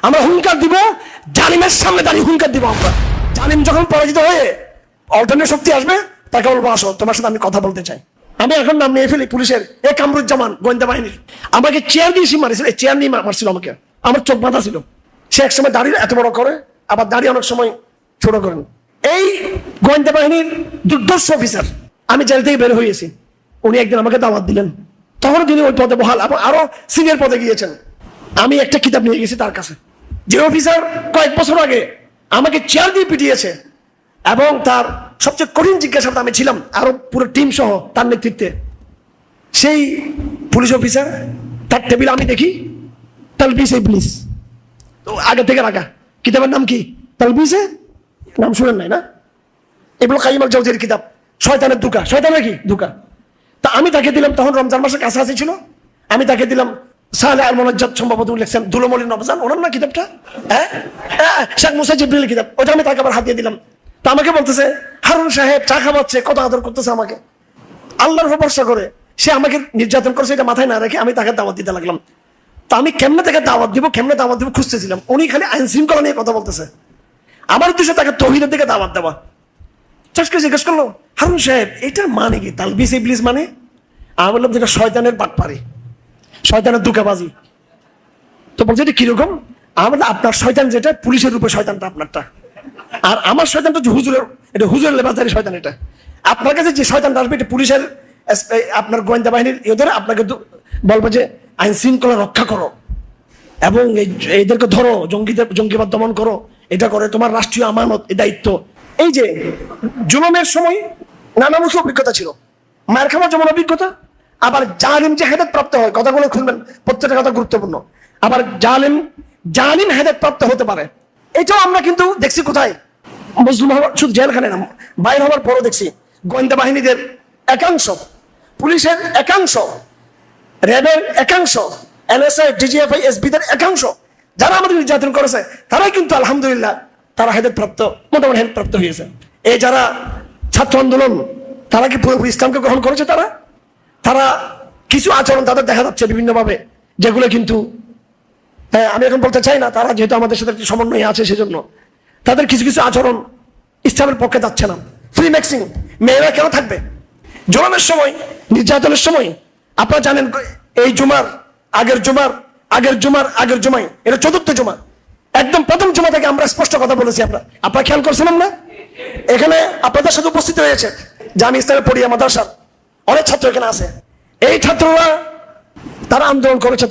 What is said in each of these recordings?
আমরা হুঙ্কার দিব, জালিমের সামনে দাঁড়িয়ে হুঙ্কার দিব আমরা। জালিম যখন পরাজিত হয়ে অল্টারনেট শক্তি আসবে, তাকে বলবো আসো তোমার সাথে আমি কথা বলতে চাই। আমি এখন নাম নিয়ে ফেলি পুলিশের, এ কামরুজ্জামান গোয়েন্দা বাহিনীর, আমাকে চেয়ার দিয়ে মারিছিল, এই চেয়ার নিয়ে মারছিল আমাকে, আমার চোখ বাঁধা ছিল। সে একসময় দাঁড়িয়ে এত বড় করে, আবার দাঁড়িয়ে অনেক সময় ছোট করেন। এই গোয়েন্দা বাহিনীর দুর্ধর্ষ অফিসার, আমি জেল থেকে বের হয়েছি, উনি একদিন আমাকে দাওয়াত দিলেন, তখন তিনি ওই পদে বহাল এবং আরো সিনিয়র পদে গিয়েছেন। আমি একটা কিতাব নিয়ে গেছি তার কাছে, যে অফিসার কয়েক বছর আগে আমাকে চেয়ার দিয়ে পিটিয়েছে এবং তার সবচেয়ে কঠিন জিজ্ঞাসাবাদ আমি ছিলাম, আরো পুরো টিম সহ তার নেতৃত্বে। সেই পুলিশ অফিসার, তার টেবিল আমি দেখি তালবিসে ইবলিস, তো আগে থেকে রাখা। কিতাবের নাম কি? তালবিসে, নাম শুনেন নাই না? ইবনুল কাইয়িম আল জাওজির কিতাব, শয়তানের ধোঁকা। শয়তানের কি ধোঁকা? তা আমি তাকে দিলাম, তখন রমজান মাসের কাছাকাছি ছিল, আমি তাকে দিলাম সালেহ আল মুনাজ্জাত, সম্ভবত লিখছেন দুলমলি নবজান, ওনার না কিতাবটা, হ্যাঁ শেখ মুসা জিবরিল কিতাব, ওটা আমি তাকে আবার হাত দিয়ে দিলাম। তা আমাকে বলতেছে হারুন সাহেব চা খাওয়াচ্ছে, কত আদর করতেছে আমাকে, আল্লাহর উপর ভরসা করে। সে আমাকে নির্যাতন করছে, এটা মাথায় না রেখে আমি তাকে দাওয়াত দিতে লাগলাম। তা আমি কেমনে তাকে দাওয়াত দিব খুঁজতেছিলাম। উনি খালি আইন শৃঙ্খলা নিয়ে কথা বলতেছে, আমার উদ্দেশ্য তাকে তৌহিদের দিকে দাওয়াত দেওয়া। চাষকে জিজ্ঞেস করলো, হারুন সাহেব এটার মানে কি? তালবিস ইবলিস মানে? আমি বললাম যেটা শয়তানের বাটপারি, শয়তানের ধোঁকাবাজি। তো বলছে এটা কিরকম? আমার আপনার শয়তান যেটা, পুলিশের রূপে শয়তানটা আপনারটা, আর আমার শয়তানটা হচ্ছে হুজুরের, এটা হুজুরের লেবাসদারি শয়তান। এটা আপনার কাছে যে শয়তানটা আসবে, এটা পুলিশের, আপনার গোয়েন্দা বাহিনীর এদের আপনাকে বলবো যে আইন শৃঙ্খলা রক্ষা করো এবং এদেরকে ধরো, জঙ্গিবাদ দমন করো, এটা করে তোমার রাষ্ট্রীয় আমানত, এই দায়িত্ব। এই যে জুলুমের সময় নানামুখী অভিজ্ঞতা ছিল, মায়ের খাওয়ার যেমন অভিজ্ঞতা, আবার জালিম যে হেদায়েত প্রাপ্ত হয়, কথাগুলো খুলবেন, প্রত্যেকটা কথা গুরুত্বপূর্ণ। আবার জালিম হেদায়েত প্রাপ্ত হতে পারে, এটাও আমরা কিন্তু দেখছি কোথায়? মুসলিম হওয়ার, শুধু জেলখানে না, বাইর হওয়ার পরও দেখছি গোয়েন্দা বাহিনীদের একাংশ, পুলিশের একাংশ, র্যাবের একাংশ, এনএসআই, ডিজিএফআই, এসবিদের একাংশ, যারা আমাদের নির্যাতন করেছে, তারাই কিন্তু আলহামদুলিল্লাহ তারা হেদায়েত প্রাপ্ত, মোটামুটি হেদায়েত প্রাপ্ত হয়েছে। এই যারা ছাত্র আন্দোলন, তারা কি পুরোপুরি ইসলামকে গ্রহণ করেছে? তারা কিছু আচরণ তাদের দেখা যাচ্ছে বিভিন্নভাবে, যেগুলো কিন্তু আমি এখন বলতে চাই না, তারা যেহেতু আমাদের সাথে একটি সমন্বয় আছে, সেজন্য তাদের কিছু কিছু আচরণ ইসলামের পক্ষে যাচ্ছে না। ফ্রি ম্যাক্সিং, মেয়েরা কেন থাকবে? জুলুমের সময়, নির্যাতনের সময় আপনারা জানেন, এই জুমার আগের জুমায়, এটা চতুর্থ জুমা, একদম প্রথম জুমা থেকে আমরা স্পষ্ট কথা বলেছি। আপনারা খেয়াল করছেন না? এখানে আপনাদের সাথে উপস্থিত হয়েছে জামি ইসলামের পড়িয়া মাদ্রাসার অনেক ছাত্র এখানে আছে। এই ছাত্ররা তারা আন্দোলন করেছে,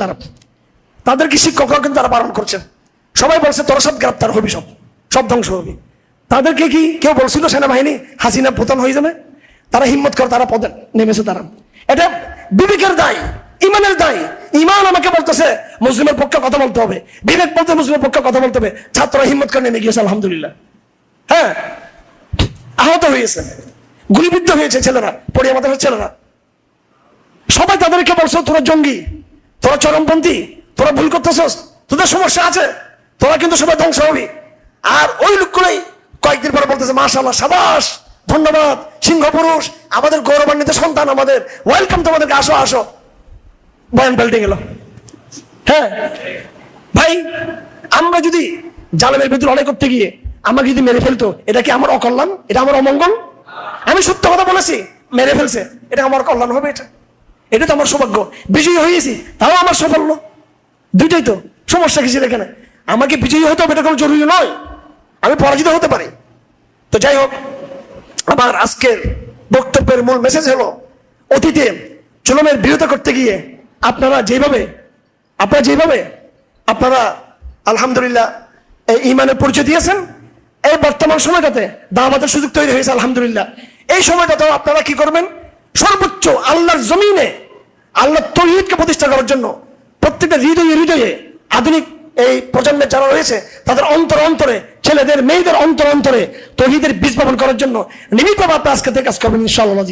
তাদেরকে শিক্ষকরা কিন্তু তারা বারণ করছে, সবাই বলছে তোরা সব গ্রেপ্তার হবি, সব ধ্বংস হবি। তাদেরকে কি কেউ বলছিল সেনাবাহিনী হাসিনা পতন হয়ে যাবে? তারা হিম্মত করে তারা পদে নেমেছে। তারা, এটা বিবেকের দায়, ইমানের দায়। ইমান আমাকে বলতেছে মুসলিমের পক্ষে কথা বলতে হবে, বিবেক বলতে মুসলিমের পক্ষে কথা বলতে হবে। ছাত্ররা হিম্মত করে নেমে গিয়েছে আলহামদুলিল্লাহ। হ্যাঁ, আহত হয়েছে, গুলিবিদ্ধ হয়েছে ছেলেরা, পড়িয়া মাদ্রাসার ছেলেরা। সবাই তাদেরকে বলছো তোরা জঙ্গি, তোরা চরমপন্থী, তোরা ভুল করতেছস, তোদের সমস্যা আছে, তোরা কিন্তু সবাই ধ্বংস হবি। আর ওই লোকগুলোই কয়েকদিন পরে বলতেছে মাশাআল্লাহ, সাবাস, ধন্যবাদ, সিংহ পুরুষ, আমাদের গৌরবান্বিত সন্তান, আমাদের ওয়েলকাম, তোমাদেরকে আসো আসো। বয়ান পাল্টে গেল। হ্যাঁ ভাই, আমরা যদি জালেমের ভিতরে লড়াই করতে গিয়ে আমাকে যদি মেরে ফেলতো, এটা কি আমার অকল্যাণ? এটা আমার অমঙ্গল? আমি সত্য কথা বলেছি, মেরে ফেলছে, এটা আমার কল্যাণ হবে? এটা তো আমার সৌভাগ্য। বিজয়ী হয়েছি, তাও আমার সাফল্য, দুইটাই তো। সমস্যা কিছু এখানে? আমাকে বিজয়ী হতে হবে এটা কোনো জরুরি নয়, আমি পরাজিত হতে পারি। তো যাই হোক, আমার আজকের বক্তব্যের মূল মেসেজ হলো, অতীতে জুলুমের বিরোধিতা করতে গিয়ে আপনারা যেভাবে আলহামদুলিল্লাহ এই ঈমানের পরিচয় দিয়েছেন, এই বর্তমান সময়টাতে দাওয়াতের সুযোগ তৈরি হয়েছে আলহামদুলিল্লাহ। এই সময়টাতেও আপনারা কি করবেন? সর্বোচ্চ আল্লাহর জমিনে আল্লাহর তাওহীদকে প্রতিষ্ঠা করার জন্য প্রত্যেকটা হৃদয়ে আধুনিক এই প্রজন্মের যারা রয়েছে, তাদের অন্তরে, ছেলেদের মেয়েদের অন্তরে তাওহীদের বীজ বপন করার জন্য নিবিড়ভাবে আপনি আজকে থেকে কাজ করবেন ইনশাআল্লাহ।